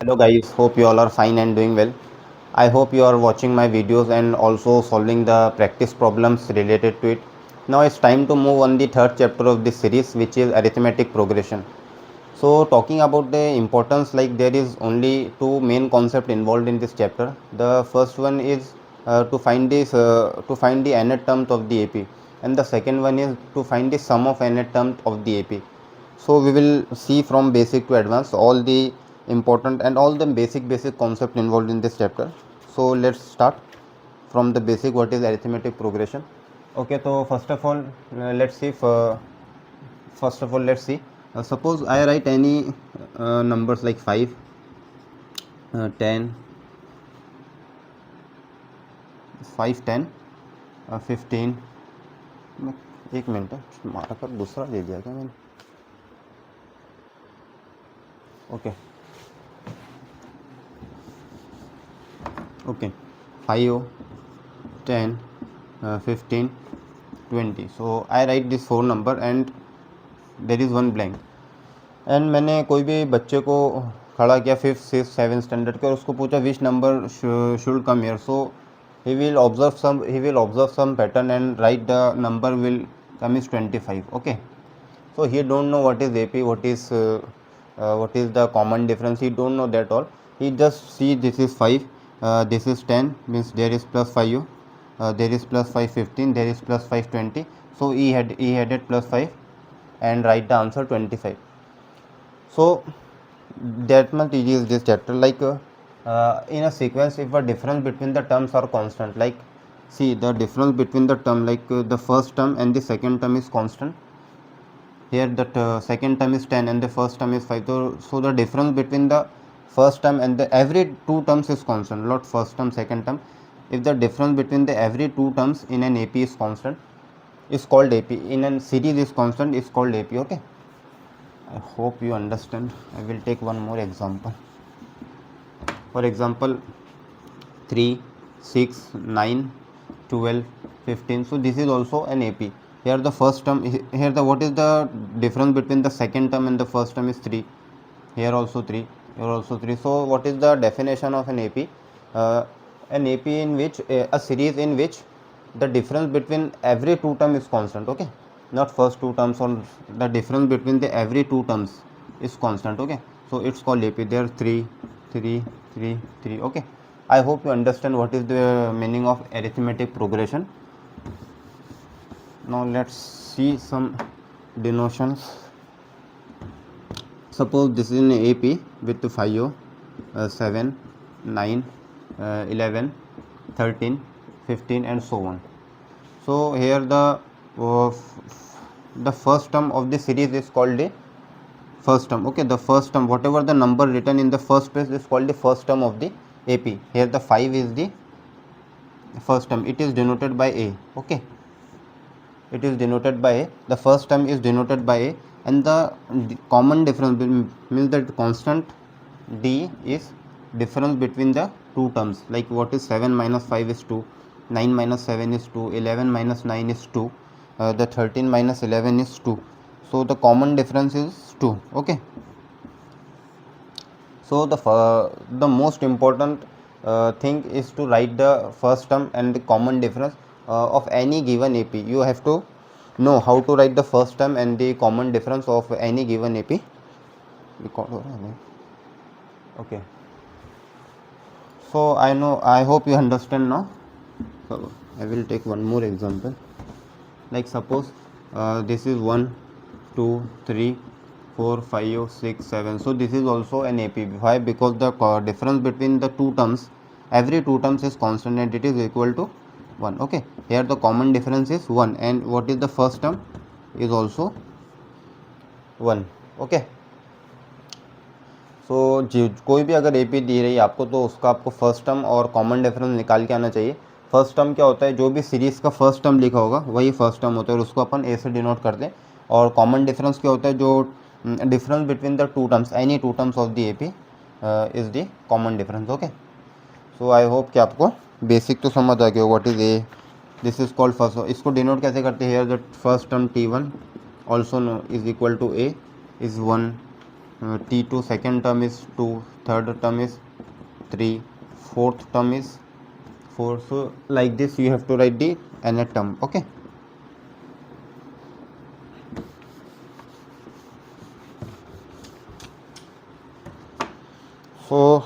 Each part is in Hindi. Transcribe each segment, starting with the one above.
Hello guys, hope you all are fine and doing well. I hope you are watching my videos and also solving the practice problems related to it. Now it's time to move on the third chapter of this series, which is arithmetic progression. So talking about the importance, like there is only two main concepts involved in this chapter. The first one is to find the nth terms of the AP, and the second one is to find the sum of nth terms of the AP. So we will see from basic to advanced all the important and all the basic concept involved in this chapter. So let's start from the basic. What is arithmetic progression? Okay, so first of all let's see, suppose I write any numbers like 5, 10, 5, 10, 15. एक मिनट मारा कर दूसरा ले दिया क्या मैंने? Okay okay 5, 10, 15, 20. So I write this 4 number and there is one blank. And मैंने कोई भी बच्चे को खड़ा किया 5th 6th 7th स्टैंडर्ड के और उसको पूछा which number should come here. So he will observe some pattern and write the number will come is 25. Okay, so he don't know what is AP, what is the common difference. He don't know that all. He just see this is 5, this is 10, means there is plus 5, there is plus 5 15, there is plus 5 20. So he added plus 5 and write the answer 25. So that much easy is this chapter. Like in a sequence, if a difference between the terms are constant, like see the difference between the term, like the first term and the second term is constant. Here that second term is 10 and the first term is 5. So the difference between the first term and the every two terms is constant, not first term second term. If the difference between the every two terms in an AP is constant, is called AP. In a series is constant, is called AP. Okay, I hope you understand. I will take one more example. For example, 3, 6, 9, 12, 15. So this is also an AP. Here the first term, here the what is the difference between the second term and the first term is 3. Here also 3, here also 3. So what is the definition of an AP? An AP in which a series in which the difference between every two term is constant. Okay, not first two terms, or the difference between the every two terms is constant. Okay, so it's called AP. There 3, 3, 3, 3. Okay, I hope you understand what is the meaning of arithmetic progression. Now let's see some denotations. Suppose this is an AP with 5, 7, 9, 11, 13, 15 and so on. So here the first term of the series is called the first term. Okay, the first term, whatever the number written in the first place is called the first term of the AP. Here the 5 is the first term, it is denoted by A. Okay, it is denoted by A. The first term is denoted by A, and the common difference means that constant D is difference between the two terms. Like what is 7 minus 5 is 2, 9 minus 7 is 2, 11 minus 9 is 2, the 13 minus 11 is 2. So the common difference is 2. Okay, so the most important thing is to write the first term and the common difference of any given AP. You have to know how to write the first term and the common difference of any given AP. Okay, so I hope you understand now. So I will take one more example. Like suppose this is 1, 2, 3, 4, 5, 6, 7. So this is also an AP. Why? Because the difference between the two terms, every two terms is constant and it is equal to 1. Okay, here the common difference is 1, and what is the first term is also 1. Okay, सो कोई भी अगर AP दी रही है आपको, तो उसका आपको फर्स्ट टर्म और कॉमन डिफरेंस निकाल के आना चाहिए. फर्स्ट टर्म क्या होता है, जो भी सीरीज़ का फर्स्ट टर्म लिखा होगा वही फर्स्ट टर्म होता है और उसको अपन A से डिनोट करते हैं. और कॉमन डिफरेंस क्या होता है, जो difference between the two terms, any two terms of the AP is the common difference. Okay, so I hope कि आपको बेसिक तो समझ आ गया. What is A, this is called first. इसको डिनोट कैसे करते हैं, here the first term T1 also know is equal to A is 1, T2 second term is 2, third term is 3, fourth term is 4. So like this you have to write the nth term. Okay, so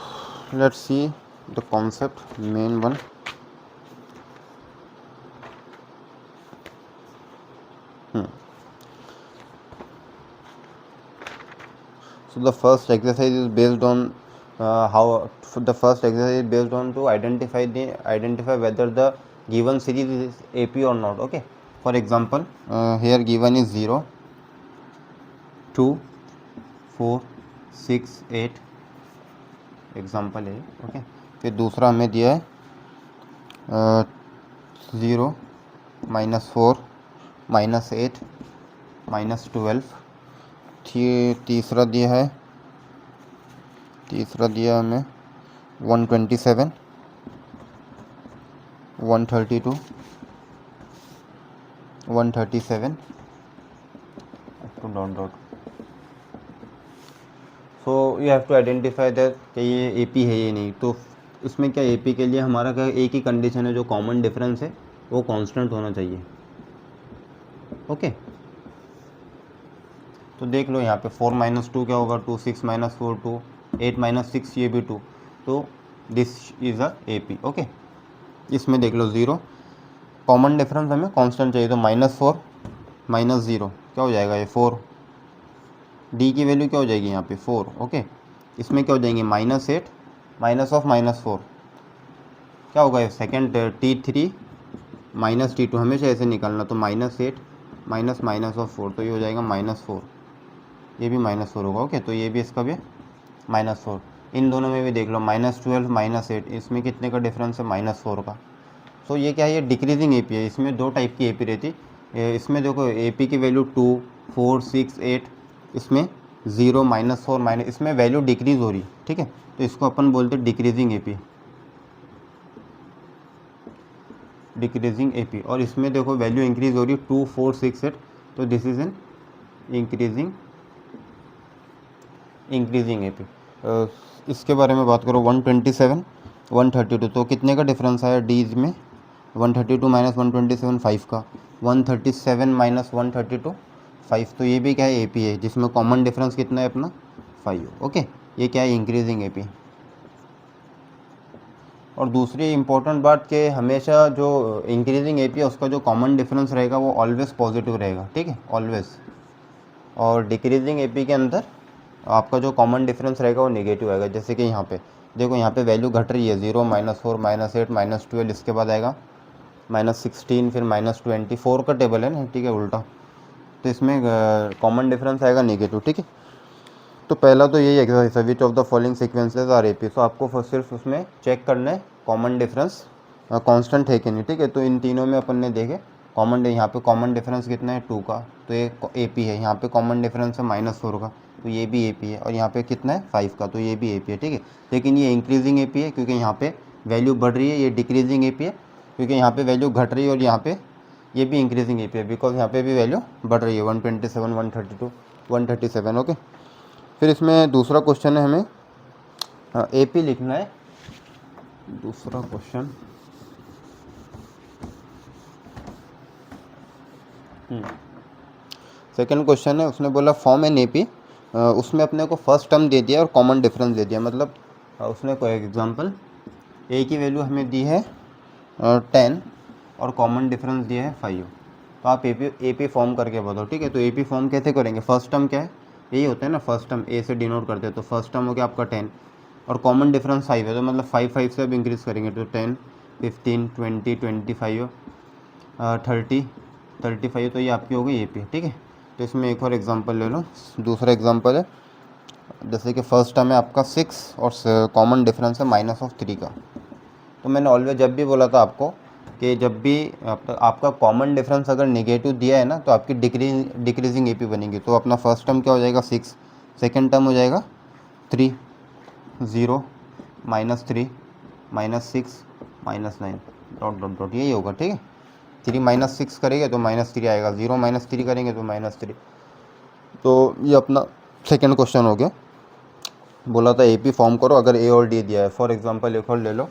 let's see the concept, main one. So the first exercise is based on the first exercise is based on to identify whether the given series is AP or not. Okay, for example, here given is 0, 2, 4, 6, 8 example है. ओके, फिर दूसरा हमें दिया है 0, -4, -8, -12. तीसरा दिया हमें 127, 132, 137 dot. So you have to identify that कि ये AP है ये नहीं. तो इसमें क्या AP के लिए हमारा क्या एक ही कंडीशन है, जो कॉमन डिफरेंस है वो कांस्टेंट होना चाहिए. ओके, तो देख लो यहाँ पे 4 - 2 क्या होगा 2, 6 - 4 2, 8 - 6 ये भी 2. तो this is a AP. Okay, इसमें देख लो 0 कॉमन डिफरेंस हमें कांस्टेंट चाहिए. तो -4 -0 क्या हो जाएगा ये 4. डी की वैल्यू क्या हो जाएगी यहाँ पे 4. ओके, इसमें क्या हो जाएंगे -8 -4 क्या होगा ये सेकेंड T3 -T2 हमेशा ऐसे निकालना. तो -8 -4 तो ये हो जाएगा -4. ये भी -4 होगा. ओके, तो ये भी इसका भी -4. इन दोनों में भी देख लो -12 -8 इसमें कितने का डिफरेंस है -4 का. सो ये क्या है, ये डिक्रीजिंग AP है. इसमें दो टाइप की AP रहती. इसमें देखो AP की वैल्यू 2, 4, 6, 8, इसमें 0 -4 इसमें वैल्यू डिक्रीज हो रही. ठीक है, तो इसको अपन बोलते हैं डिक्रीजिंग AP. Decreasing AP. और इसमें देखो वैल्यू इंक्रीज हो रही है 2, 4, 6, 8. तो this is an increasing AP. इसके बारे में बात करो 127, 132 तो कितने का डिफरेंस आया डीज में 132 - 127 5 का. 137 - 132 5. तो ये भी क्या है AP है, जिसमें कॉमन डिफरेंस कितना है अपना 5. ओके, ये क्या है इंक्रीजिंग AP. और दूसरी इंपॉर्टेंट बात कि हमेशा जो इंक्रीजिंग AP है उसका जो कॉमन डिफरेंस रहेगा वो ऑलवेज पॉजिटिव रहेगा. ठीक है, ऑलवेज. और डिक्रीजिंग AP के अंदर आपका जो कॉमन डिफरेंस रहेगा वो नेगेटिव आएगा. जैसे कि यहाँ पे देखो, यहाँ पे वैल्यू घट रही है 0 -4 -8 -12. इसके बाद आएगा -16 फिर -24 का टेबल है ना. ठीक है, उल्टा. तो इसमें कॉमन डिफरेंस आएगा नेगेटिव. ठीक है, तो पहला तो यही एक्सरसाइज है which of the following sequences are AP. So आपको सिर्फ उसमें चेक करना है कॉमन डिफरेंस कांस्टेंट है कि नहीं. ठीक है, तो इन तीनों में अपन ने देखे कॉमन, यहाँ पे कॉमन डिफरेंस कितना है 2 का, तो ये AP है. यहाँ पे कॉमन डिफरेंस है -4 का, तो ये भी AP है. और यहाँ पे कितना है 5 का, तो ये भी AP है. ठीक है, लेकिन ये इंक्रीजिंग AP है क्योंकि यहाँ पे वैल्यू बढ़ रही है. ये डिक्रीजिंग AP है क्योंकि यहाँ पे वैल्यू घट रही है. और यहाँ पे ये भी इंक्रीजिंग AP है बिकॉज यहाँ पे भी वैल्यू बढ़ रही है 127, 132, 137. ओके, फिर इसमें दूसरा क्वेश्चन है, हमें AP लिखना है. दूसरा क्वेश्चन सेकंड क्वेश्चन है. उसने बोला फॉर्म एन AP. उसमें अपने को फर्स्ट टर्म दे दिया और कॉमन डिफरेंस दे दिया. मतलब उसने कोई एग्जांपल A की वैल्यू हमें दी है 10 और कॉमन डिफरेंस दिया है 5. तो आप AP फॉर्म करके बताओ. ठीक है, तो AP फॉर्म कैसे करेंगे. फर्स्ट टर्म क्या है, यही होता है ना, फर्स्ट टर्म A से डिनोट करते हैं. तो फर्स्ट टर्म हो गया आपका 10 और कॉमन डिफरेंस 5 है. तो मतलब 5 से अब इंक्रीज़ करेंगे. तो 10, 15, 20, 25, 30, 35. तो ये आपकी हो गई AP. ठीक है, तो इसमें एक और एग्जांपल ले लो. दूसरा एग्जांपल है, जैसे कि फर्स्ट टर्म है आपका 6 और कॉमन डिफरेंस है -3 का. तो मैंने ऑलवेज जब भी बोला था आपको कि जब भी आपका कॉमन डिफरेंस अगर नेगेटिव दिया है ना तो आपकी डिक्रीजिंग AP बनेगी. तो अपना फर्स्ट टर्म क्या हो जाएगा 6, सेकेंड टर्म हो जाएगा 3, 0, -3, -6, -9 डॉट डॉट डॉट यही होगा. ठीक है, 3 - 6 करेंगे तो -3 आएगा, 0 - 3 करेंगे तो -3. तो ये अपना सेकेंड क्वेश्चन हो गया. बोला था AP फॉर्म करो अगर A और D दिया है। फॉर एग्जांपल एक और ले लो,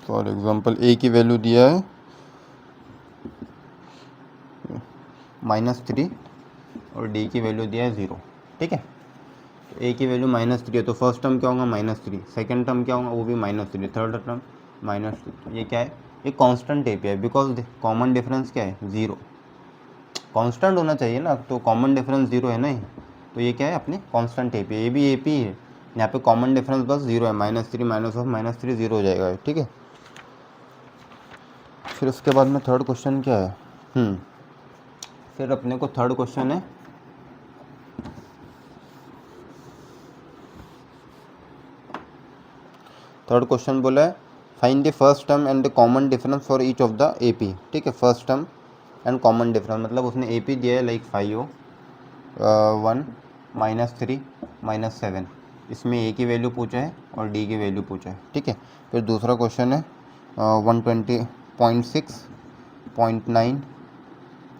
फॉर एग्जांपल A की वैल्यू दिया है -3 और D की वैल्यू दिया है 0, ठीक है। तो A की वैल्यू -3 है तो फर्स्ट टर्म क्या होगा -3, सेकेंड टर्म क्या होगा वो भी -3, थर्ड टर्म -2। ये क्या है, ये कांस्टेंट AP है बिकॉज कॉमन डिफरेंस क्या है 0, कांस्टेंट होना चाहिए ना, तो कॉमन डिफरेंस 0 है ना ये, तो ये क्या है अपने कांस्टेंट AP है, ये भी AP है। यहाँ पे कॉमन डिफरेंस बस 0 है, -3 -3 0 हो जाएगा, ठीक है। फिर उसके बाद में थर्ड क्वेश्चन क्या है, फिर अपने को थर्ड क्वेश्चन है थर्ड क्वेश्चन बोला है find the first term and the common difference for each of the AP, ठीक है। First term and common difference मतलब उसने AP दिया है लाइक 5 1 -3 -7, इसमें A की वैल्यू पूछा है और D की वैल्यू पूछा है, ठीक है। फिर दूसरा क्वेश्चन है 120.6 0.9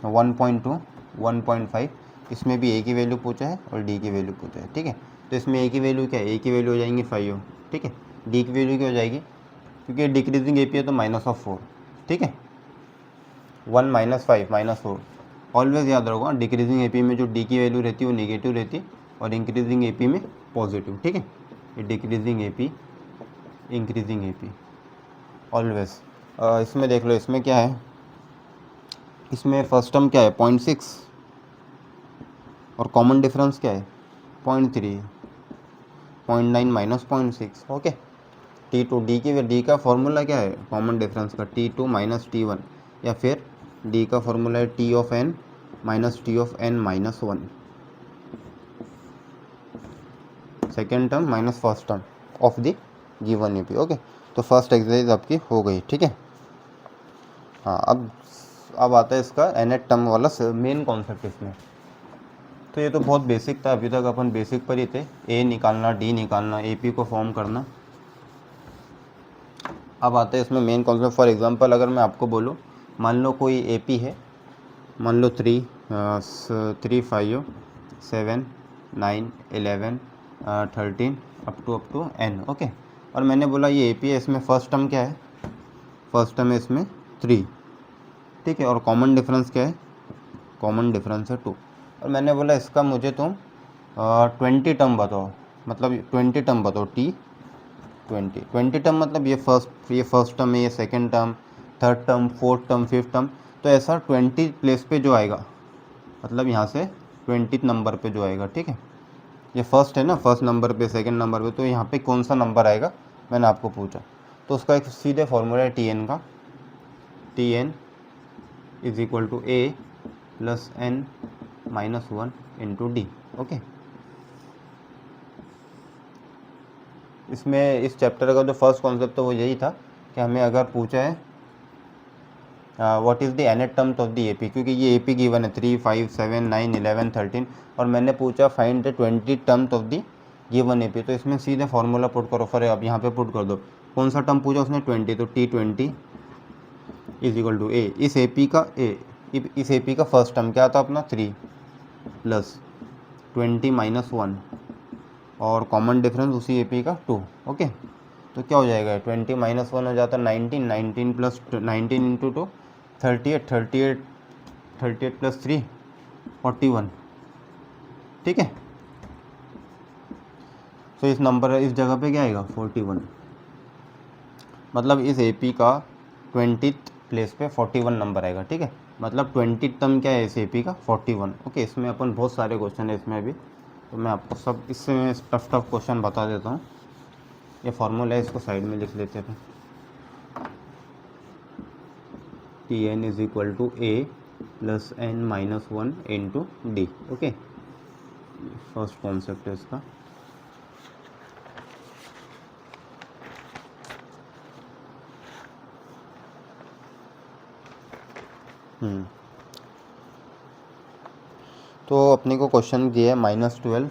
1.2 1.5, इसमें भी A की वैल्यू पूछा है और D की वैल्यू पूछा है, ठीक है। तो इसमें A की वैल्यू क्या है, A की वैल्यू हो जाएंगी 5, ठीक है। D की वैल्यू क्या हो जाएगी, क्योंकि डिक्रीजिंग AP है तो -4, ठीक है। 1 -5 -4, ऑलवेज याद रखो डिक्रीजिंग AP में जो D की वैल्यू रहती है वो नेगेटिव रहती है और इंक्रीजिंग AP में पॉजिटिव, ठीक है। ये decreasing AP increasing AP always. इसमें देख लो, इसमें क्या है, इसमें फर्स्ट टर्म क्या है 0.6 और कॉमन डिफरेंस क्या है 0.3, 0.9 - 0.6, ओके। T2 D का फॉर्मूला क्या है कॉमन डिफरेंस का, T2 - T1, या फिर D का फॉर्मूला है T of n - T of n - 1, second term minus first term of the given AP, okay. तो फर्स्ट एक्सरसाइज आपकी हो गई, ठीक है। हाँ, अब आता है इसका nth टर्म वाला मेन कॉन्सेप्ट इसमें। तो ये तो बहुत बेसिक था, अभी तक अपन बेसिक पर ही थे, A निकालना D निकालना AP को फॉर्म करना। अब आता है इसमें मेन कॉन्सेप्ट। फॉर एग्जांपल अगर मैं आपको बोलूँ, मान लो कोई AP है, मान लो 3 5 7 9 11 13 अप टू n, ओके। और मैंने बोला ये AP है, इसमें फर्स्ट टर्म क्या है, फर्स्ट टर्म है इसमें 3, ठीक है। और कॉमन डिफरेंस क्या है, कॉमन डिफरेंस है 2। और मैंने बोला इसका मुझे तुम 20 टर्म बताओ, मतलब 20 टर्म बताओ, T20 टर्म मतलब ये फर्स्ट टर्म है, ये second term, third term, fourth term, fifth term. तो ऐसा 20 प्लेस पे जो आएगा, मतलब यहाँ से 20 नंबर पे जो आएगा, ठीक है। ये फर्स्ट है ना, फर्स्ट नंबर पे, सेकंड नंबर पे, तो यहाँ पे कौन सा नंबर आएगा मैंने आपको पूछा। तो उसका एक सीधे फॉर्मूला है Tn का, Tn is equal to A plus n - 1 into D, okay. इसमें इस चैप्टर का जो फर्स्ट कॉन्सेप्ट था वो यही था कि हमें अगर पूछा है what is the nth term of the AP, क्योंकि ये AP गिवन है 3 5 7 9 11 13, और मैंने पूछा find the 20 term of the given AP। तो इसमें सीधे फार्मूला पुट करो, फिर अब यहाँ पे पुट कर दो, कौन सा टर्म पूछा उसने 20, तो T20 is equal to A, इस AP का फर्स्ट टर्म क्या था अपना 3 प्लस 20 - 1 और कॉमन डिफरेंस उसी AP का 2, ओके। तो क्या हो जाएगा 20 - 1 हो जाता है 19, 19 प्लस 19 इंटू 2 38, 38 38 प्लस 3 41, ठीक है। तो इस नंबर इस जगह पे क्या आएगा 41, मतलब इस AP का 20th प्लेस पे 41 नंबर आएगा, ठीक है। मतलब 20 टर्म क्या है इस AP का 41, ओके। इसमें अपन बहुत सारे क्वेश्चन है इसमें भी, तो मैं आपको सब इससे टफ क्वेश्चन बता देता हूँ। ये फॉर्मूला है, इसको साइड में लिख लेते हैं। Tn is equal to A plus n - 1 into D, okay. First concept है इसका। तो अपने को क्वेश्चन दिया है -12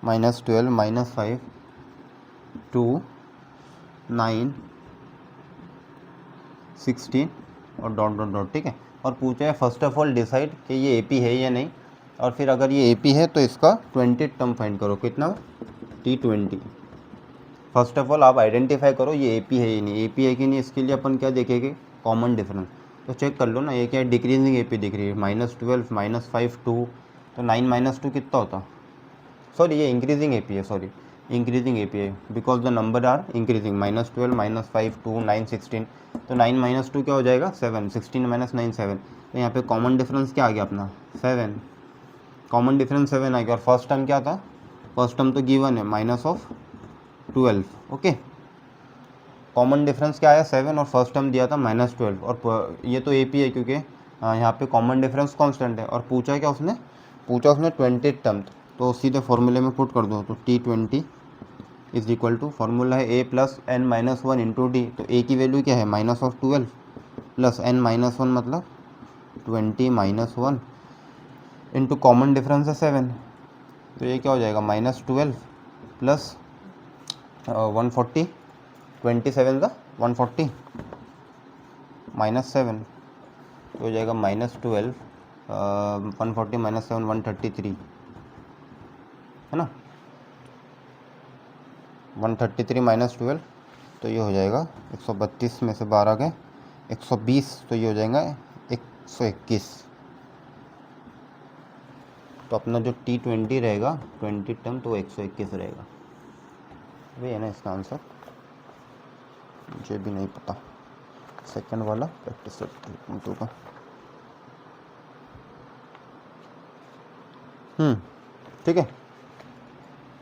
-5 2 9 16 और डॉट डॉट डॉट, ठीक है। और पूछा है फर्स्ट ऑफ ऑल डिसाइड कि ये AP है या नहीं, और फिर अगर ये AP है तो इसका 20 टर्म फाइंड करो। कितना? T20। फर्स्ट ऑफ ऑल आप आइडेंटिफाई करो ये AP है या नहीं। AP है कि नहीं, इसके लिए अपन क्या देखेंगे? Common difference. तो चेक कर लो ना, ये क्या है? डिक्रीजिंग AP दिख रही है, -12 -5 2, तो 9 - 2 कितना होता? सॉरी, ये इंक्रीजिंग AP है, सॉरी इंक्रीजिंग AP है, because the number are increasing. -12 -5 2 9 16, तो 9 - 2 क्या हो जाएगा? 7। 16 - 9 7, तो यहाँ पे कॉमन डिफरेंस क्या आ गया अपना? 7। कॉमन डिफरेंस 7 आ गया। और फर्स्ट टर्म क्या था? फर्स्ट टर्म तो गिवन है, -12। ओके, कॉमन डिफरेंस क्या आया? 7, और फर्स्ट टर्म दिया था -12, और ये तो AP है क्योंकि यहाँ पे कॉमन डिफरेंस कांस्टेंट है। और पूछा क्या उसने? पूछा उसने 20 टर्म, तो सीधे फॉर्मूले में पुट कर दो। तो T20 is equal to, formula है A + n - 1 × D। तो A की वैल्यू क्या है? -12 प्लस n - 1 मतलब 20 - 1 इंटू कॉमन डिफरेंस है 7, तो ये क्या हो जाएगा? -12 प्लस 140, 27 का 140 -7, तो हो जाएगा -12 140 - 7 133, है ना? 133 - 12, तो ये हो जाएगा 132 में से 12 गए 120, तो ये हो जाएगा 121। तो अपना जो T20 रहेगा 20 टर्म, तो 121 रहेगा। वही है ना इसका आंसर? मुझे भी नहीं पता। सेकंड वाला प्रैक्टिस करते का। ठीक है,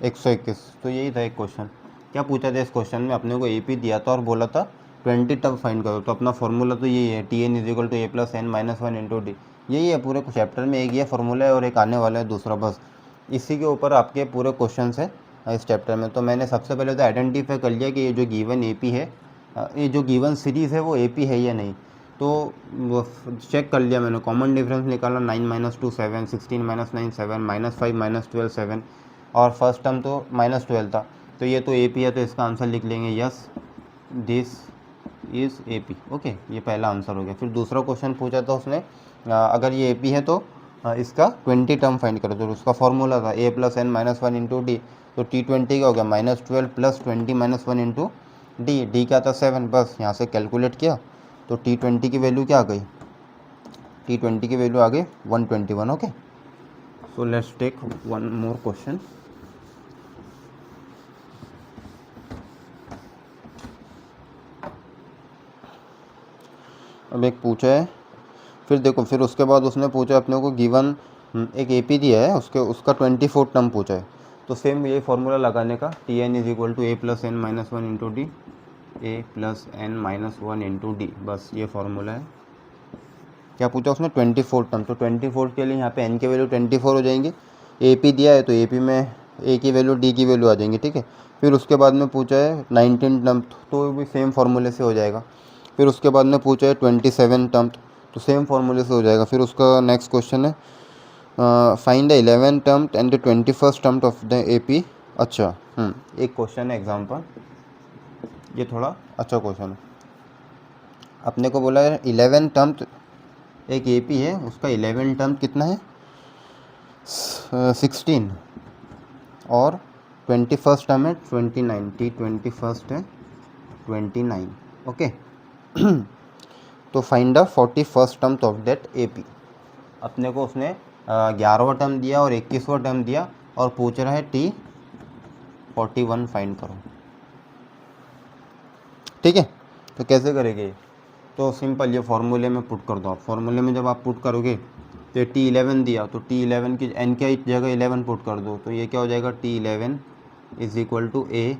121। तो यही था एक क्वेश्चन। क्या पूछा था इस क्वेश्चन में? अपने को AP दिया था और बोला था 20 टर्म फाइंड करो। तो अपना फॉर्मूला तो यही है, Tn = A + n - 1 × D। यही है पूरे चैप्टर में, एक ये फॉर्मूला है और एक आने वाला है दूसरा, बस इसी के ऊपर आपके पूरे क्वेश्चन है इस चैप्टर में। तो मैंने सबसे पहले तो आइडेंटिफाई कर लिया कि ये जो गिवन AP है, ये जो गिवन सीरीज़ है वो AP है या नहीं। तो चेक कर लिया मैंने, कॉमन डिफरेंस निकाला, 9 - 2 7, 16 - 9 7, -5 - 12 7, और फर्स्ट टर्म तो -12 था। तो ये तो AP है, तो इसका आंसर लिख लेंगे, yes this is AP। Okay, ये पहला आंसर हो गया। फिर दूसरा क्वेश्चन पूछा था उसने, अगर ये AP है तो इसका 20 टर्म फाइंड करो। तो उसका फॉर्मूला था A + n - 1 × D। तो T20 का हो गया -12 प्लस 20 - 1 × D। D क्या था? 7। बस यहाँ से कैलकुलेट किया, तो T20 की वैल्यू क्या आ गई? T20 की वैल्यू आ गई 121। Okay, so let's take one more question. अब एक पूछा है, फिर देखो, फिर उसके बाद उसने पूछा अपने को गिवन एक AP दिया है, उसका 24 टर्म पूछा है। तो सेम यही फॉर्मूला लगाने का, Tn = A + n - 1 × D, A + n - 1 × D, बस ये फॉर्मूला है। क्या पूछा उसने? 24 टर्म। तो 24 के लिए यहाँ पे n की वैल्यू 24 हो जाएंगी। AP दिया है तो AP में A की वैल्यू D की वैल्यू आ जाएंगी, ठीक है। फिर उसके बाद में पूछा है 19 टर्म, तो भी सेम फार्मूले से हो जाएगा। फिर उसके बाद में पूछा है 27 टर्म, तो सेम फार्मूले से हो जाएगा। फिर उसका नेक्स्ट क्वेश्चन है find the 11 term and the 21st term of the AP। अच्छा, एक क्वेश्चन है एग्जाम्पल, ये थोड़ा अच्छा क्वेश्चन है। अपने को बोला है 11 टर्म, एक AP है, उसका 11 टर्म कितना है? 16, और 21st टर्म है 29। T21 है 29। ओके, तो find the 41st term of that AP। अपने को उसने 11वां टर्म दिया और 21वां टर्म दिया, और पूछ रहा है T41 फाइंड करो, ठीक है। तो कैसे करेंगे? तो सिंपल, ये फार्मूले में पुट कर दो आप। फार्मूले में जब आप पुट करोगे तो T11 दिया, तो T11 की n की जगह 11 पुट कर दो, तो ये क्या हो जाएगा? T11 = A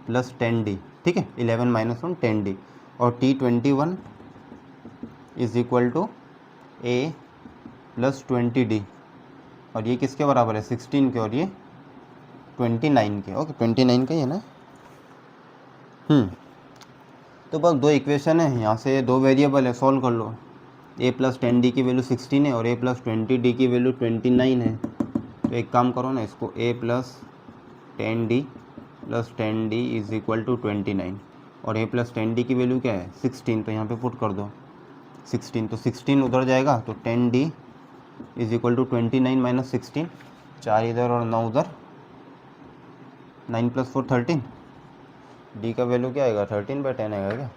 + 10D, ठीक है। 11 - 1 10D, और T21 = A + 20D, और ये किसके बराबर है? 16 के, और ये 29 के। ओके, 29 का ही है ना? तो बस दो इक्वेशन है, यहाँ से दो वेरिएबल है, सॉल्व कर लो। A + 10D की वैल्यू 16 है, और A + 20D की वैल्यू 29 है। तो एक काम करो ना, इसको A + 10D + 10D = 29, और A + 10D की वैल्यू क्या है? 16, तो यहाँ पे पुट कर दो। 16, तो 16 उधर जाएगा तो 10D is equal to 29 minus 16, 4 इधर और 9 उधर, 9 + 4 13, D का वैल्यू क्या आएगा 13/10 आएगा क्या,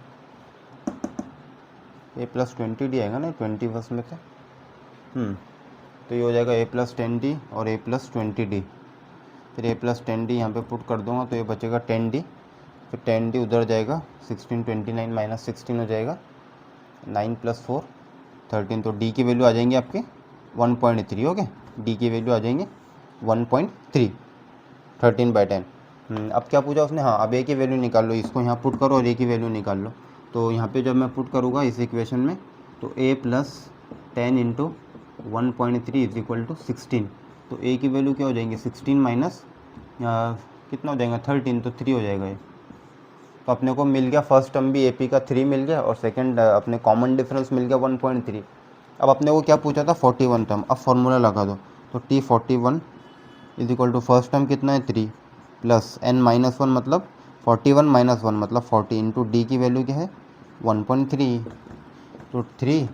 A + 20D आएगा ना 20 बस में से। तो ये हो जाएगा A + 10D और A + 20D, फिर A + 10D यहाँ पे पुट कर दूंगा तो ये बचेगा 10D, फिर 10D उधर जाएगा, 16 29 माइनस 16 हो जाएगा, 9 + 4 13, तो D की वैल्यू आ जाएंगे आपके 1.3, ओके, D की वैल्यू आ जाएंगे 1.3, 13/10। अब क्या पूछा उसने, हाँ अब A की वैल्यू निकाल लो, इसको यहाँ पुट करो और A की वैल्यू निकाल लो। तो यहाँ पे जब मैं पुट करूँगा इस इक्वेशन में, तो A + 10 × 1.3 इज इक्वल टू 16, तो A की वैल्यू क्या हो जाएंगे 16 माइनस कितना हो जाएगा 13, तो 3 हो जाएगा ये। तो अपने को मिल गया फर्स्ट टर्म भी AP का 3 मिल गया और सेकंड अपने कॉमन डिफरेंस मिल गया 1.3। अब अपने को क्या पूछा था 41 टर्म, अब फॉर्मूला लगा दो, तो T41 is equal to first term कितना है 3 प्लस n-1 मतलब 41 - 1 मतलब 40 इंटू D की वैल्यू क्या है 1.3, तो 3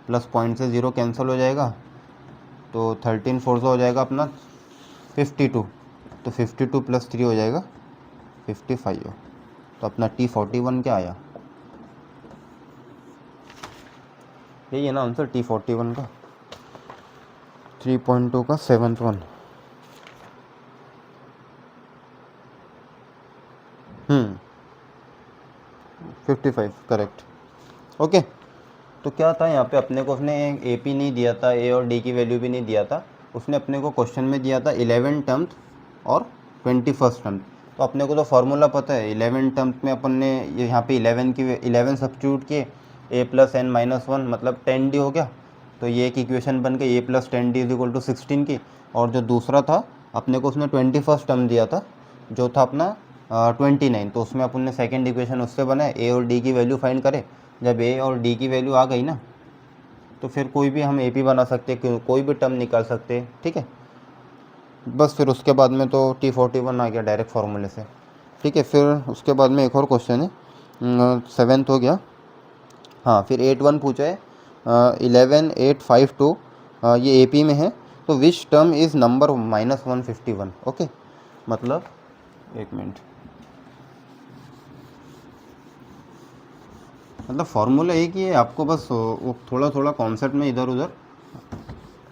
प्लस पॉइंट से 0 कैंसिल हो जाएगा, तो 13 4 हो जाएगा अपना 52, तो 52 + 3 हो जाएगा 55, तो अपना T41 क्या आया, यही है ना आंसर T41 का 3.2 का 7th वन। 55 correct, okay. तो क्या था यहाँ पे अपने को उसने AP नहीं दिया था, A और D की वैल्यू भी नहीं दिया था, उसने अपने को क्वेश्चन में दिया था 11 टर्म्स और 21st टर्म। तो अपने को तो फार्मूला पता है, 11 टर्म्स में अपन ने यहाँ पे 11 सब्स्टिट्यूट किए, A + n-1 मतलब 10D हो गया, तो ये एक इक्वेशन बन गई A + 10D is equal to 16 की। और जो दूसरा था अपने को उसने 21st टर्म दिया था जो था अपना 29, तो उसमें अपन ने सेकेंड इक्वेशन उससे बनाए, A और D की वैल्यू फाइंड करे। जब A और D की वैल्यू आ गई ना तो फिर कोई भी हम AP बना सकते, कोई भी टर्म निकाल सकते, ठीक है। बस फिर उसके बाद में तो T41 आ गया डायरेक्ट फार्मूले से, ठीक है। फिर उसके बाद में एक और क्वेश्चन है, 7th हो गया, हाँ फिर 8 1 पूछा है 11 8 5 2, ये AP में है, तो which term is number -151, okay. मतलब एक मिनट, मतलब फार्मूला एक ही है, आपको बस वो थोड़ा थोड़ा कॉन्सेप्ट में इधर उधर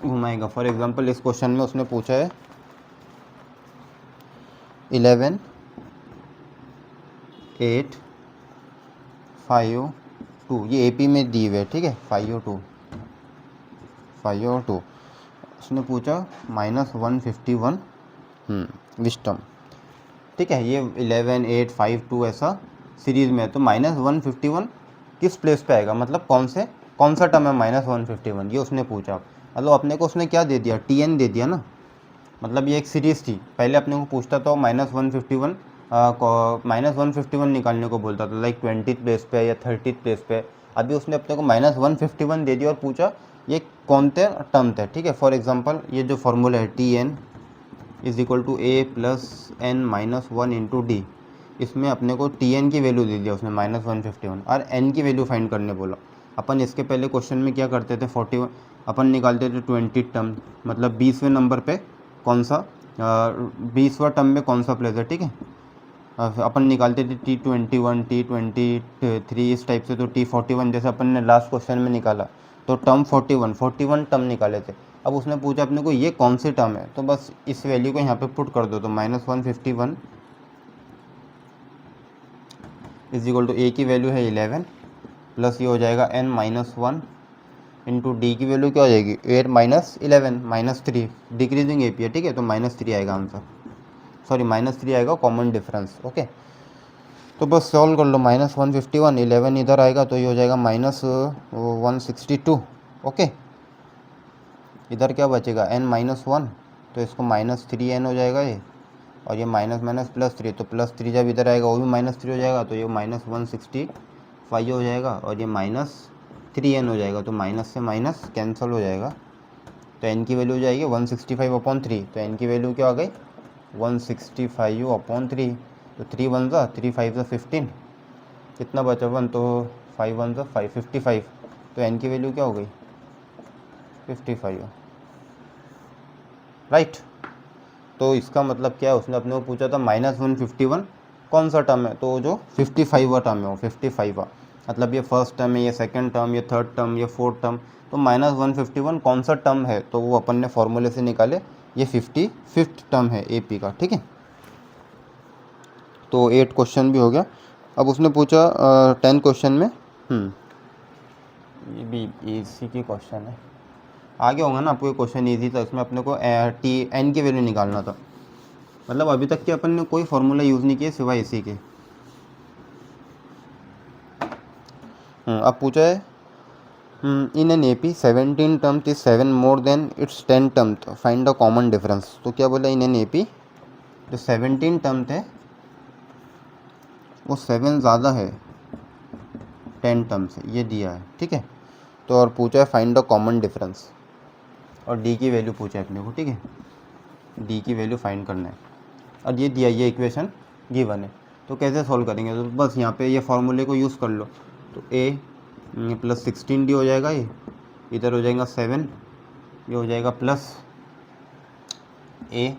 घुमाएगा। फॉर एग्जांपल इस क्वेश्चन में उसने पूछा है 11 8 5 2, ये AP में दी हुई है, ठीक है, 5 और 2 उसने पूछा -151 विच टर्म, ठीक है। ये 11 8 5 2 ऐसा सीरीज में है, तो -151 किस प्लेस पे आएगा, मतलब कौन सा टर्म है -151, ये उसने पूछा। मतलब अपने को उसने क्या दे दिया TN दे दिया ना, मतलब ये एक सीरीज़ थी, पहले अपने को पूछता था -151 निकालने को बोलता था, लाइक 20th प्लेस पे या 30th प्लेस पे। अभी उसने अपने को -151 दे दिया और पूछा ये कौन से टर्म थे, ठीक है। फॉर एग्जांपल ये जो फॉर्मूला है TN is equal to A + n-1 into D, इसमें अपने को TN की वैल्यू दे दिया उसने -151 और N की वैल्यू फाइंड करने बोला। अपन इसके पहले क्वेश्चन में क्या करते थे 41 अपन निकालते थे 20 टर्म, मतलब 20वें नंबर पे कौन सा 20वां टर्म में कौन सा प्लेस है, ठीक है। अपन निकालते थे T21 T23 इस टाइप से, तो T41 जैसे अपन ने लास्ट क्वेश्चन में निकाला तो टर्म 41 टर्म निकाले थे। अब उसने पूछा अपने को ये कौन सी टर्म है, तो बस इस वैल्यू को यहाँ पे पुट कर दो, तो -151 इज इक्वल टू A की वैल्यू है 11 प्लस ये हो जाएगा n-1 इंटू D की वैल्यू क्या हो जाएगी 8 - 11 -3, डिक्रीजिंग AP है, ठीक है, तो -3 आएगा आंसर, सॉरी -3 आएगा कॉमन डिफरेंस, ओके। तो बस सॉल्व कर लो, -151 11 इधर आएगा तो ये हो जाएगा -162, ओके। इधर क्या बचेगा n-1, तो इसको -3n हो जाएगा ये, और ये माइनस माइनस +3, तो +3 जब इधर आएगा वो भी -3 हो जाएगा, तो ये -165 हो जाएगा और ये -3n हो जाएगा, तो माइनस से माइनस कैंसिल हो जाएगा, तो n की वैल्यू हो जाएगी 165/3, तो n की वैल्यू क्या आ गई 165/3, तो 3 1 3 5 15, कितना बचा 1, तो 5 1 5 55, तो n की वैल्यू क्या हो गई 55, राइट। तो इसका मतलब क्या है, उसने अपने को पूछा था -151 कौन सा टर्म है, तो जो 55वां टर्म है वो 55वां, मतलब ये फर्स्ट टर्म है, ये सेकंड टर्म, ये थर्ड टर्म, ये फोर्थ टर्म, तो -151 कौन सा टर्म है, तो वो अपन ने फॉर्मूले से निकाले, ये 55th टर्म है AP का, ठीक है। तो 8 क्वेश्चन भी हो गया। अब उसने पूछा 10 क्वेश्चन में, ये भी इसी की क्वेश्चन है, आगे होगा ना आपको, ये क्वेश्चन ईजी था, इसमें अपने को n की वैल्यू निकालना था, मतलब अभी तक के अपन ने कोई फार्मूला यूज़ नहीं किया सिवाय इसी के। अब पूछा है in an AP 17 term is 7 more than it's 10 term, find the common difference. तो क्या बोला, इन एन AP जो 17 टर्म थे वो 7 ज़्यादा है 10 टर्म से, ये दिया है, ठीक है। तो और पूछा है फाइंड द कॉमन डिफरेंस, और D की वैल्यू पूछा है अपने को, ठीक है, D की वैल्यू फाइंड करना है, और ये दिया, ये इक्वेशन गिवन है। तो कैसे सॉल्व करेंगे, तो बस यहाँ पे ये फार्मूले को यूज़ कर लो, तो A + 16D हो जाएगा, ये इधर हो जाएगा 7, ये हो जाएगा प्लस A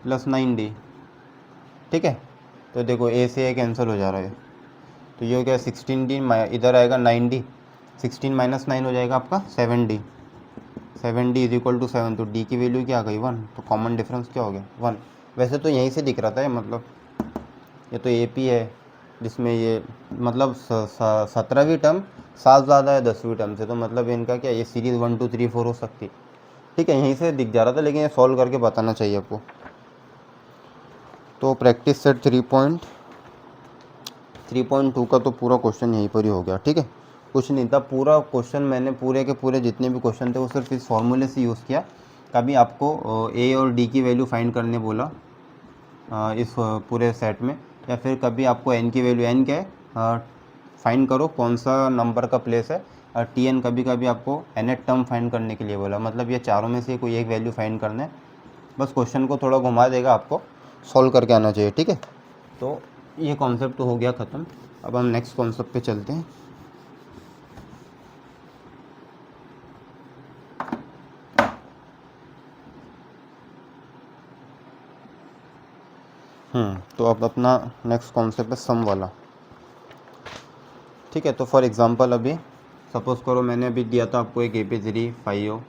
+ 9D, ठीक है। तो देखो A से A कैंसिल हो जा रहा है, तो ये हो गया 16D, इधर आएगा 9D, 16 - 9 हो जाएगा आपका 7D, 7D = 7, तो D की वैल्यू क्या आ गई 1, तो कॉमन डिफरेंस क्या हो गया 1। वैसे तो यहीं से दिख रहा था ये, मतलब ये तो AP है जिसमें ये मतलब 17वीं टर्म 7 ज़्यादा है 10वीं टर्म से, तो मतलब इनका क्या, ये सीरीज़ 1 2 3 4 हो सकती, ठीक है, यहीं से दिख जा रहा था, लेकिन ये सॉल्व करके बताना चाहिए आपको। तो प्रैक्टिस सेट 3.2 का तो पूरा क्वेश्चन यहीं पर ही हो गया, ठीक है, कुछ नहीं था, पूरा क्वेश्चन मैंने पूरे के पूरे जितने भी क्वेश्चन थे वो सिर्फ इस फॉर्मूले से यूज़ किया। कभी आपको A और D की वैल्यू फाइंड करने बोला इस पूरे सेट में, या फिर कभी आपको n की वैल्यू, n क्या है फाइंड करो कौन सा नंबर का प्लेस है, और Tn कभी कभी आपको nth टर्म फाइंड करने के लिए बोला, मतलब ये चारों में से कोई एक वैल्यू फाइंड करना है, बस क्वेश्चन को थोड़ा घुमा देगा, आपको सॉल्व करके आना चाहिए, ठीक है। तो ये कॉन्सेप्ट तो हो गया ख़त्म, अब हम नेक्स्ट कॉन्सेप्ट पे चलते हैं। तो अब अपना नेक्स्ट कॉन्सेप्ट है सम वाला, ठीक है। तो फॉर एग्जांपल अभी सपोज़ करो मैंने अभी दिया था आपको एक AP3 5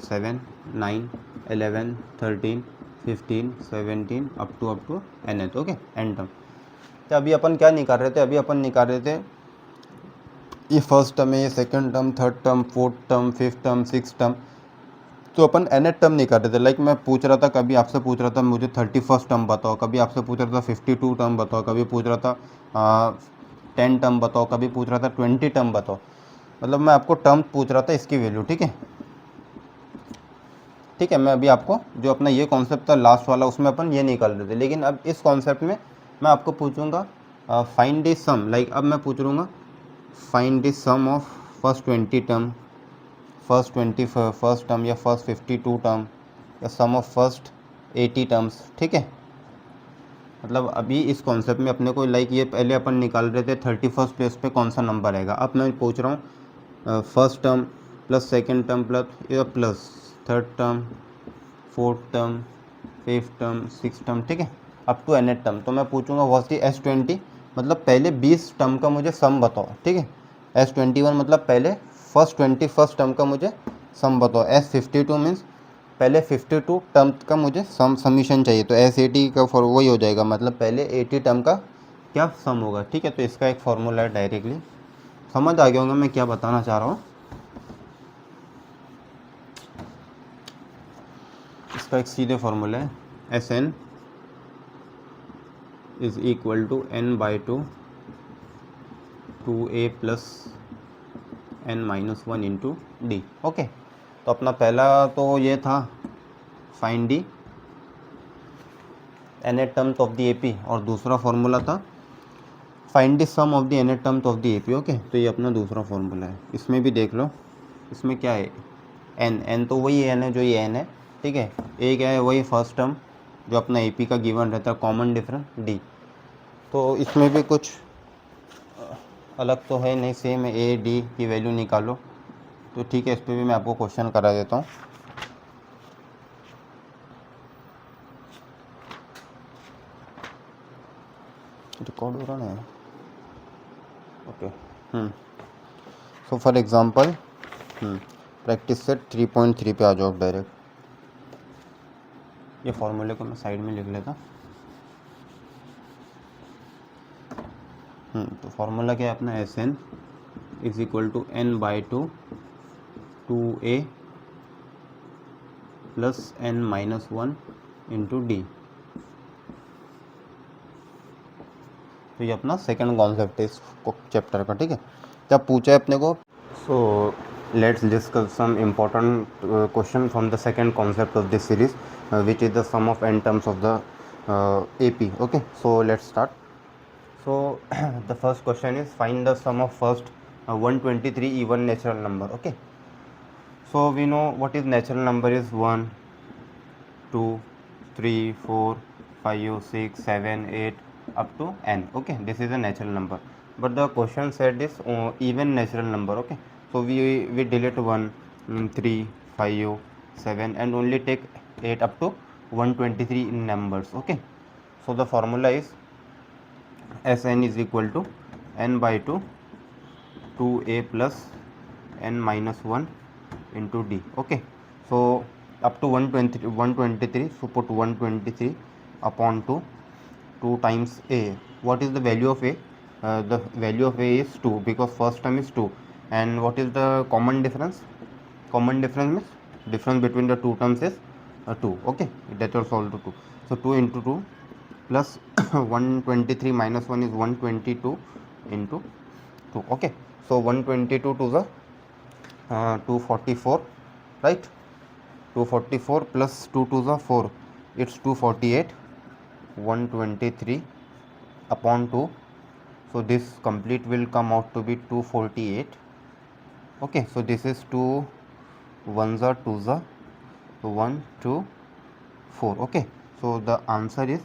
7 9 11 13 15 17 up to nth, okay, n term. तो अभी अपन क्या निकाल रहे थे, अभी अपन निकाल रहे थे ये फर्स्ट टर्म है, ये second term, third term, fourth term, fifth term, six term, तो अपन nth टर्म निकाल रहे थे। लाइक मैं पूछ रहा था, कभी आपसे पूछ रहा था मुझे 31st टर्म बताओ, कभी आपसे पूछ रहा था 52 टर्म बताओ, कभी पूछ रहा था 10 टर्म बताओ, कभी पूछ रहा था 20 टर्म बताओ, मतलब मैं आपको टर्म पूछ रहा था इसकी वैल्यू, ठीक है, ठीक है। मैं अभी आपको जो अपना ये कॉन्सेप्ट था लास्ट वाला, उसमें अपन ये निकाल रहे थे, लेकिन अब इस कॉन्सेप्ट में मैं आपको पूछूंगा फाइंड द सम, लाइक अब मैं पूछ लूँगा find the sum of first 20 term, first term, या फर्स्ट 52 टर्म, या सम ऑफ फर्स्ट 80 टर्म्स, ठीक है। मतलब अभी इस कॉन्सेप्ट में अपने को लाइक ये पहले अपन निकाल रहे थे 31st प्लेस पे कौन सा नंबर आएगा, अब मैं पूछ रहा हूँ first term plus second term plus third term, fourth term, fifth term, six term, ठीक है, अप टू nth टर्म। तो मैं पूछूंगा व्हाट्स द S20, मतलब पहले 20 टर्म का मुझे सम बताओ, ठीक है। S21 मतलब पहले फर्स्ट 21st टर्म का मुझे सम बताओ। S52 मीन्स पहले 52 टर्म का मुझे समीशन चाहिए, तो S80 का फॉर वही हो जाएगा, मतलब पहले 80 टर्म का क्या सम होगा, ठीक है। तो इसका एक फॉर्मूला है, डायरेक्टली समझ आ गया होगा मैं क्या बताना चाह रहा हूँ। इसका एक सीधे फॉर्मूला है, Sn is equal to n/2 2a plus n-1 into d, okay. तो अपना पहला तो ये था find the nth terms of the AP, और दूसरा फार्मूला था find the sum of the nth terms of the AP, okay. तो ये अपना दूसरा फार्मूला है, इसमें भी देख लो, इसमें क्या है n तो वही n है जो ये n है, ठीक है। a क्या है, वही फर्स्ट टर्म जो अपना AP का गिवन रहता है, कॉमन डिफरेंस D। तो इसमें भी कुछ अलग तो है नहीं, सेम है, ए डी की वैल्यू निकालो। तो ठीक है, इस पर भी मैं आपको क्वेश्चन करा देता हूँ। रिकॉर्ड हो रहा है, okay. So for example practice set 3.3 पे आ जाओ डायरेक्ट। ये फॉर्मूले को मैं साइड में लिख लेता। तो फार्मूला क्या है अपना, s n is equal to n by two 2a plus n minus 1 into D. तो ये अपना सेकंड कॉन्सेप्ट है इस चैप्टर का, ठीक है। जब पूछा है अपने को, so let's discuss some important question from the second concept of this series which is the sum of n terms of the AP, okay. So let's start. So the first question is find the sum of first 123 even natural number, okay. So we know what is natural number is 1 2 3 4 5 6 7 8 up to n, okay. This is a natural number, but the question said is even natural number, okay. So we delete 1 3 5 7 and only take 8 up to 123 in numbers, okay. So the formula is Sn is equal to n by 2 2a plus n minus 1 into d, okay. So up to 123, so put 123 upon 2 times a. What is the value of a? The value of a is 2 because first term is 2. And what is the common difference? Common difference means difference between the two terms is 2, okay. That also equal to 2. So 2 into 2 plus 123 minus 1 is 122 into 2, okay. So 122 to the 244, right. 244 plus 2 to the 4, it's 248. 123 upon 2, so this complete will come out to be 248, okay. So this is 2 1s are 2s are 1 2 4, okay. So the answer is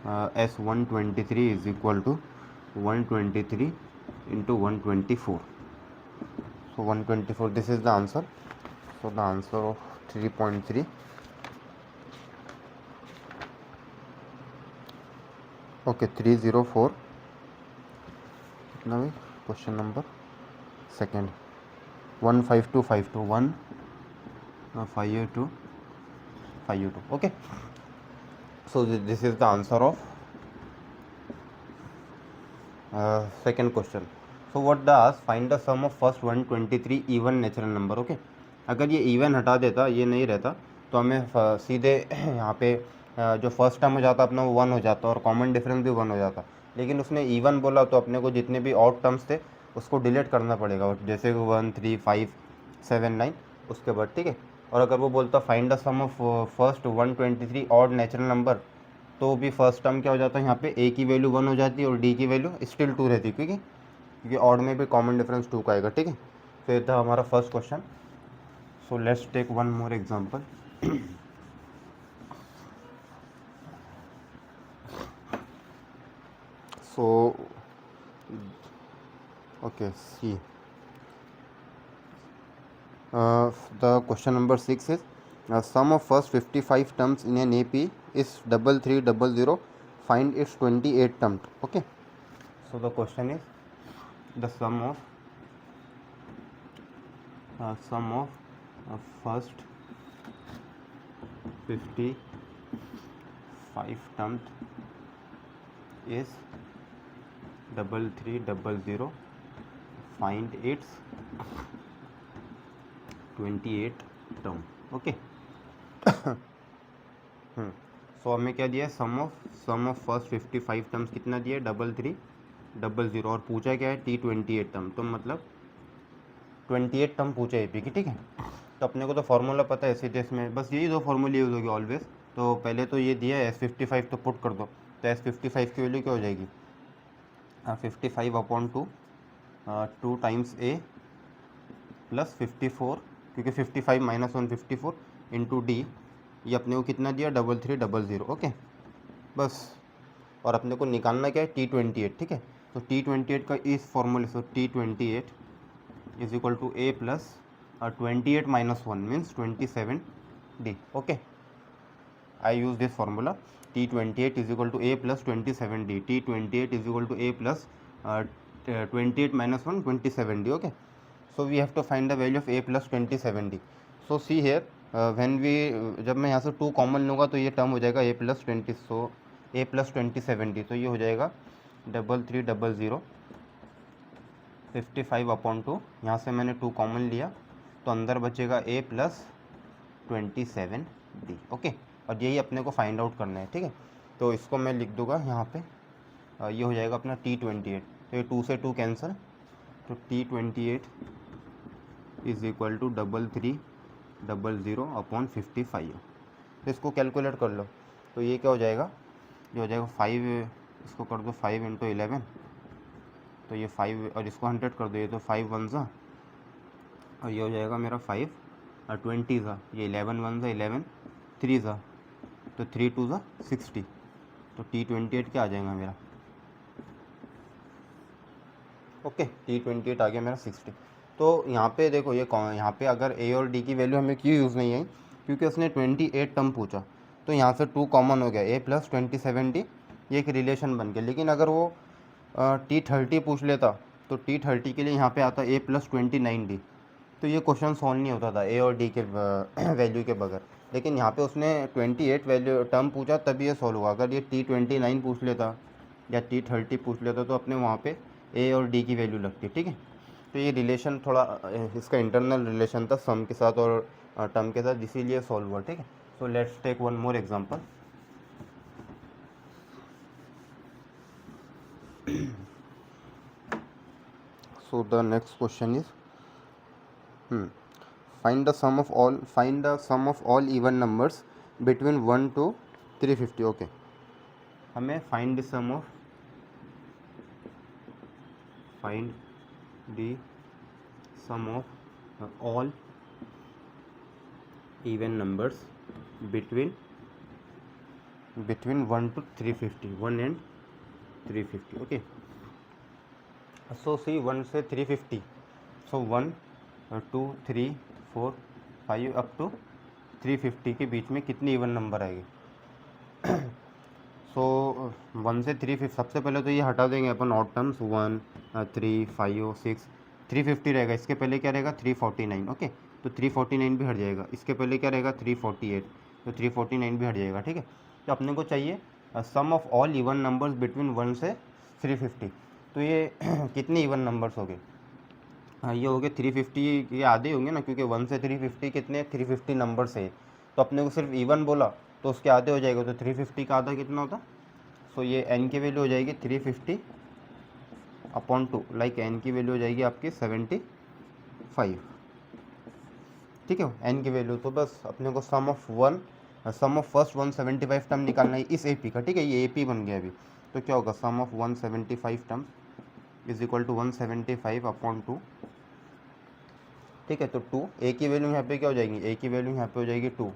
S123 is equal to 123 into 124. So 124, this is the answer. So the answer of 3.3. Okay, 304. Now question number second, 15252 1 5u2 5u2, okay. So this is the answer of second question. So what the ask, find the sum of first 123 even natural number, okay. अगर ये इवन हटा देता, ये नहीं रहता, तो हमें सीधे यहाँ पे जो फर्स्ट टर्म हो जाता अपना वो 1 हो जाता और कॉमन डिफरेंस भी 1 हो जाता, लेकिन उसने इवन बोला तो अपने को जितने भी ऑड टर्म्स थे उसको डिलीट करना पड़ेगा, जैसे 1 3 5 7 9 उसके बाद, ठीक है। और अगर वो बोलता find the sum of first 123 odd natural number, तो भी फर्स्ट टर्म क्या हो जाता है, यहाँ पे ए की वैल्यू 1 हो जाती है और डी की वैल्यू स्टिल 2 रहती है, क्योंकि ऑड में भी कॉमन डिफरेंस 2 का आएगा, ठीक है। तो ये था हमारा first question. So let's take one more example. So okay, see the question number 6 is sum of first 55 terms in an AP is 3300, find its 28 terms, okay. So the question is the sum of first 55 terms is 3300, find its 28 term, okay. सो हमें क्या दिया है, सम ऑफ फर्स्ट 55 टर्म्स कितना दिया है, 3300, और पूछा क्या है, T28 टर्म, तो मतलब 28 टर्म पूछा है एपी की, ठीक है। तो अपने को तो फार्मूला पता है सीधे में, बस यही दो फार्मूले यूज़ होगी ऑलवेज। तो पहले तो ये दिया है S55, तो पुट कर दो, तो S55 की वैल्यू क्या हो जाएगी, 55 अपॉन 2 टाइम्स ए प्लस 54, क्योंकि 55 माइनस 1 54 इंटू डी, ये अपने को कितना दिया, 3300, ओके बस। और अपने को निकालना क्या है, T28, ठीक है। तो T28 का इस फॉर्मूले से T28 is equal to A plus 28 minus 1 means 27D. Okay, I use this formula. T28 is equal to A plus 27D. T28 is equal to A plus 28 minus 1 27D. Okay, so we have to find the value of A plus 27D. So see here, when we जब मैं यहाँ से 2 कॉमन लूँगा तो ये टर्म हो जाएगा A plus 20. So A plus 27D, तो ये हो जाएगा 3300 55/2. यहाँ से मैंने 2 कॉमन लिया तो अंदर बचेगा A plus 27D. ओके, और यही अपने को फाइंड आउट करना है. ठीक है, तो इसको मैं लिख दूंगा यहाँ पे. ये हो जाएगा अपना T28. तो ये 2 से 2 कैंसिल, तो T28 इज इक्वल टू 3300/55. तो इसको कैलकुलेट कर लो. तो ये क्या हो जाएगा, ये हो जाएगा 5, इसको कर दो 5 × 11, तो ये 5 और इसको 100 कर दो, ये तो 5 1 ज़ा, और ये हो जाएगा मेरा 5 और 20 ज़ा, ये 11 1 ज़ा 11 3 ज़ा, तो 3 2 ज़ा 60. तो T28 क्या आ जाएगा मेरा, ओके, T28 आ गया मेरा 60. तो यहाँ पे देखो, ये यहाँ पे अगर A और D की वैल्यू हमें क्यों यूज़ नहीं आई, क्योंकि उसने 28 टर्म पूछा, तो यहाँ से 2 कॉमन हो गया, A प्लस 27D, ये एक रिलेशन बन गया. लेकिन अगर वो T30 पूछ लेता तो T30 के लिए यहाँ पे आता A प्लस 29D, तो ये क्वेश्चन सॉल्व नहीं होता था A और D के वैल्यू के बगैर. लेकिन यहाँ पे उसने 28 वैल्यू टर्म पूछा तभी ये सॉल्व हुआ. अगर ये T29 पूछ लेता या T30 पूछ लेता तो अपने वहाँ पे A और D की वैल्यू लगती. ठीक है, तो ये रिलेशन थोड़ा इसका इंटरनल रिलेशन था सम के साथ और टर्म के साथ, इसीलिए सॉल्व हुआ. ठीक है, so let's take one more example. So the next question is, find the sum of all even numbers between 1 to 350. Okay, हमें find the sum of all even numbers between 1 to 350, 1 and 350. Okay, so see 1 से 350, so 1 2 3 4 5 अप टू 350 के बीच में कितनी इवन नंबर आएगी. सो 1 से 350, सबसे पहले तो ये हटा देंगे अपन ऑड टर्म्स, 1 3 5 6, 350 रहेगा. इसके पहले क्या रहेगा 349. ओके, तो 349 भी हट जाएगा. इसके पहले क्या रहेगा 348, तो 349 भी हट जाएगा. ठीक है, तो अपने को चाहिए sum of all even numbers between 1 से 350. तो ये कितने इवन नंबर्स हो गए, ये हो गए 350 के आधे होंगे ना, क्योंकि 1 से 350 कितने 350 नंबर्स है. तो अपने को सिर्फ इवन बोला तो उसके आधे हो जाएगा, तो 350 का आधा कितना होता. सो ये n की वैल्यू हो जाएगी 350/2, लाइक n की वैल्यू हो जाएगी आपकी 75. ठीक है, n की वैल्यू. तो बस अपने को सम ऑफ फर्स्ट 175 टर्म निकालना है इस AP का. ठीक है, ये AP बन गया अभी. तो क्या होगा, sum of 175 term is equal to 175/2. ठीक है, तो 2 A की वैल्यू यहाँ पे क्या हो जाएगी, A की वैल्यू यहाँ पे हो जाएगी 2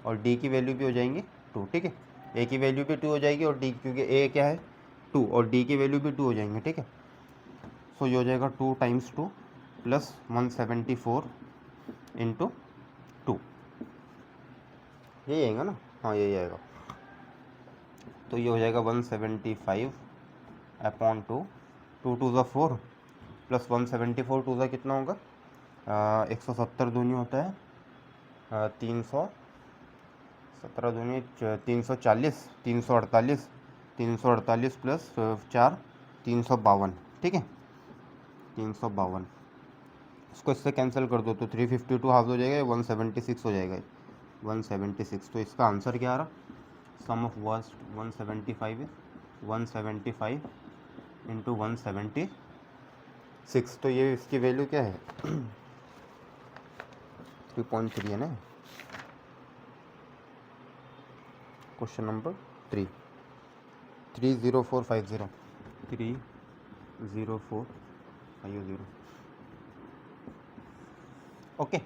और D की वैल्यू भी हो जाएंगी 2. ठीक है, A की वैल्यू भी 2 हो जाएगी और D, क्योंकि A क्या है 2 और D की वैल्यू भी 2 हो जाएंगे. ठीक है, सो ये हो जाएगा 2 × 2 प्लस 174 × 2. यही आएगा ना, हाँ यही आएगा. तो ये हो जाएगा 175/2, 2 2 ज़ा 4 प्लस 174 2 ज़ा कितना होगा 170 दूनी होता है 317 दूनी 340, 348 प्लस 4 352. ठीक है, 352. इसको इससे कैंसिल कर दो तो 352 हाफ हो जाएगा, 176 हो जाएगा, 176. तो इसका आंसर क्या आ रहा, सम ऑफ 175 इज 175 × 176. तो ये इसकी वैल्यू क्या है 3.3 है ना. Question number 3, 30450, 30450. Okay,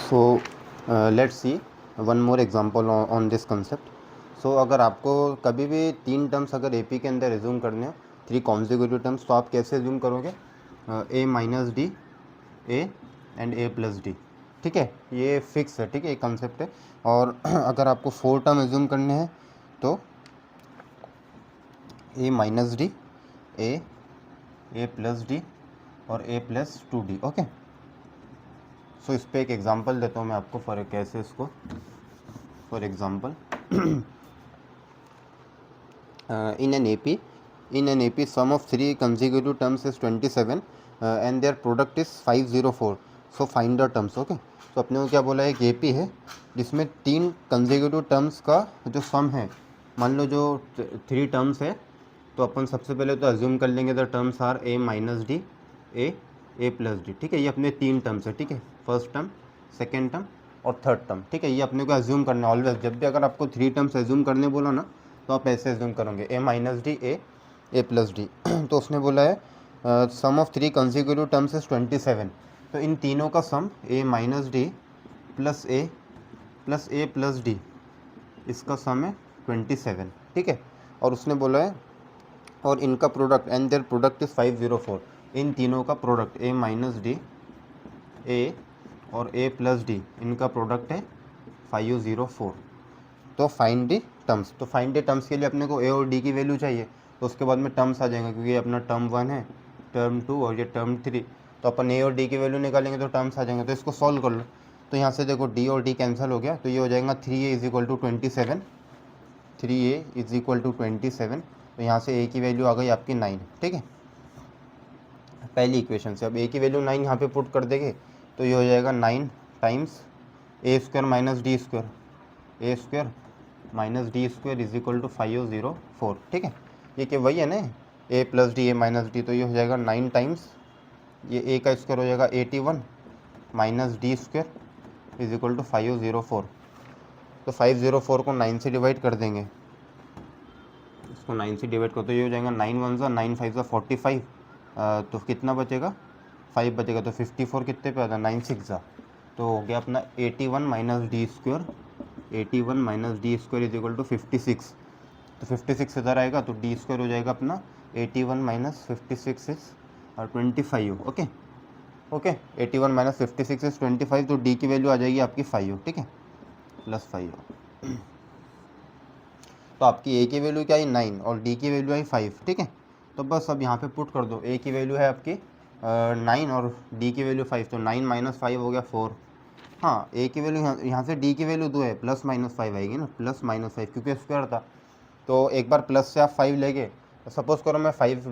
so let's see one more example on this concept. सो अगर आपको कभी भी 3 टर्म्स अगर AP के अंदर एज्यूम करने हो, 3 कॉन्जिक्यूटिव टर्म्स, तो आप कैसे एज्यूम करोगे? A minus d A and A plus d, ठीक है, ये फिक्स है, ठीक है, ये कंसेप्ट है। और अगर आपको 4 टर्म एज्यूम करने हैं तो A minus d A plus D और A प्लस 2D, ओके। सो इस पर एक एग्जांपल देता हूँ मैं आपको फॉर कैसे इसको, for example in an AP sum of 3 consecutive terms is 27 and their product is 504, so find the terms, okay. तो अपने को क्या बोला है, एक AP है जिसमें 3 कंसेक्यूटिव टर्म्स का जो सम है, मान लो जो 3 टर्म्स है, तो अपन सबसे पहले तो अज्यूम कर लेंगे the terms are A minus d A plus d, ठीक है, ये अपने 3 टर्म्स है, ठीक है, फर्स्ट टर्म, सेकेंड टर्म और थर्ड टर्म, ठीक है, ये अपने को अज्यूम करना है ऑलवेज। जब भी अगर आपको 3 टर्म्स अज्यूम करने बोला ना, तो आप ऐसे एज्यूम करोगे A minus d A plus D. तो उसने बोला है सम ऑफ 3 कंसेक्यूटिव टर्म्स इज 27, तो इन तीनों का सम A minus D plus A plus D, इसका सम है 27, ठीक है। और उसने बोला है और इनका product and their product is 504, इन तीनों का product A minus d A और A प्लस डी, इनका प्रोडक्ट है 504। तो फाइंड दी टर्म्स, तो फाइंड दी टर्म्स के लिए अपने को A और D की वैल्यू चाहिए, तो उसके बाद में टर्म्स आ जाएंगे, क्योंकि ये अपना टर्म 1 है, टर्म 2 और ये टर्म 3, तो अपन A और D की वैल्यू निकालेंगे तो टर्म्स आ जाएंगे। तो इसको सॉल्व कर लो, तो यहाँ से देखो D और D कैंसिल हो गया, तो ये हो जाएगा 3A is equal to 27, 3A is equal to 27, तो यहाँ से A की वैल्यू आ गई आपकी 9, ठीक है, पहली इक्वेशन से। अब A की वैल्यू 9 यहाँ पे पुट कर देंगे, तो ये हो जाएगा 9 times A square minus D square, A square minus D square is equal to 504, ठीक है, ये क्या वही है ना, A plus d A minus d, तो ये हो जाएगा 9 टाइम्स ये A का स्क्वायर हो जाएगा 81 minus D square is equal to 504। तो 504 को 9 से डिवाइड कर देंगे, इसको 9 से डिवाइड करो तो ये हो जाएगा 9 1 ज़ा 9 5 ज़ा 45, तो कितना बचेगा, 5 बचेगा, तो 54 कितने पे आता है, 9 6 ज़ा, तो हो गया अपना 81 minus D square, 81 minus D square is equal to 56, तो 56 इधर आएगा तो डी स्क्वायर हो जाएगा अपना 81 minus 56 is 25, okay okay, 81 minus 56 is 25, तो डी की वैल्यू आ जाएगी आपकी 5, ठीक है, प्लस 5। तो आपकी ए की वैल्यू क्या आई 9 और डी की वैल्यू आई 5, ठीक है, तो बस अब यहाँ पे पुट कर दो, ए की वैल्यू है आपकी 9 और डी की वैल्यू 5, तो 9 माइनस 5 हो गया 4। हाँ, ए की वैल्यू यहाँ से डी की वैल्यू 2 है, प्लस माइनस 5 आएगी ना, प्लस माइनस 5 क्योंकि स्क्वायर था, तो एक बार प्लस से आप 5 लेंगे, सपोज करो मैं 5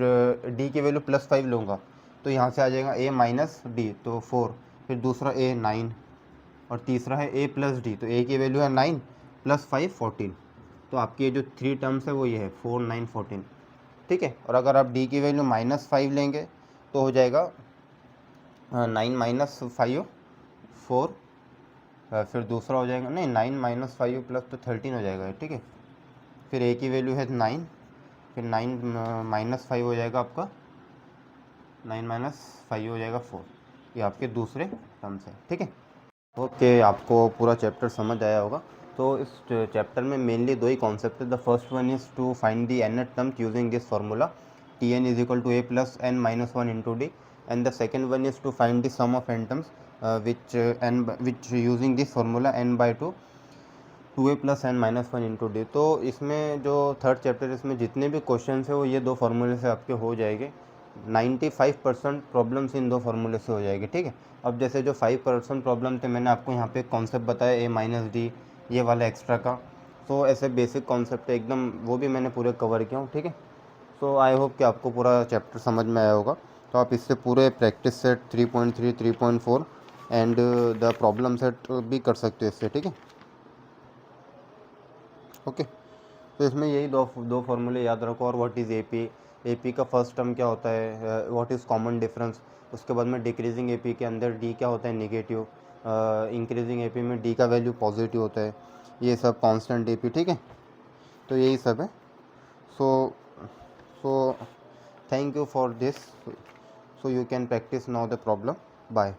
डी की वैल्यू प्लस 5 लूँगा, तो यहाँ से आ जाएगा ए माइनस डी, तो 4, फिर दूसरा ए 9 और तीसरा है ए प्लस डी, तो ए की वैल्यू है 9 प्लस 5 14, तो आपकी ये जो 3 टर्म्स है वो ये है 4 9 14, ठीक है। और अगर आप डी की वैल्यू माइनस 5 लेंगे तो हो जाएगा 9 माइनस 5 4, फिर दूसरा हो जाएगा नहीं 9 माइनस 5 प्लस तो 13 हो जाएगा, ठीक है, फिर ए की वैल्यू है 9, फिर 9 माइनस 5 हो जाएगा आपका 9 माइनस 5 हो जाएगा 4, ये आपके दूसरे टर्म्स है, ठीक है। ओके, आपको पूरा चैप्टर समझ आया होगा। तो इस चैप्टर में मेनली 2 ही कॉन्सेप्ट है। The first one is to find the nth term using this formula Tn is equal to a plus n minus 1 into D, and the second one is to find the sum of n terms which using this formula n by 2 2a plus n minus 1 into D. तो इसमें जो थर्ड चैप्टर है इसमें जितने भी क्वेश्चन है वो ये 2 फार्मूले से आपके हो जाएंगे। 95% प्रॉब्लम्स इन 2 फार्मूले से हो जाएगी, ठीक है। अब जैसे जो 5% प्रॉब्लम थे मैंने आपको यहाँ पे कॉन्सेप्ट बताया ए माइनस डी ये वाला एक्स्ट्रा का, तो ऐसे बेसिक कॉन्सेप्ट है एकदम, वो भी मैंने पूरे कवर किया हूँ, ठीक है। सो आई होप कि आपको पूरा चैप्टर समझ में आया होगा। तो आप इससे पूरे practice set 3.3 3.4 and the problem set भी कर सकते हो इससे, ठीक है, ओके। तो इसमें यही दो फार्मूले याद रखो। और व्हाट इज़ एपी का फर्स्ट टर्म क्या होता है, व्हाट इज़ कॉमन डिफरेंस, उसके बाद में डिक्रीजिंग एपी के अंदर डी क्या होता है नेगेटिव, इंक्रीजिंग एपी में डी का वैल्यू पॉजिटिव होता है, ये सब कांस्टेंट एपी, ठीक है। तो यही सब है। So thank you for this, so you can practise now the problem, bye.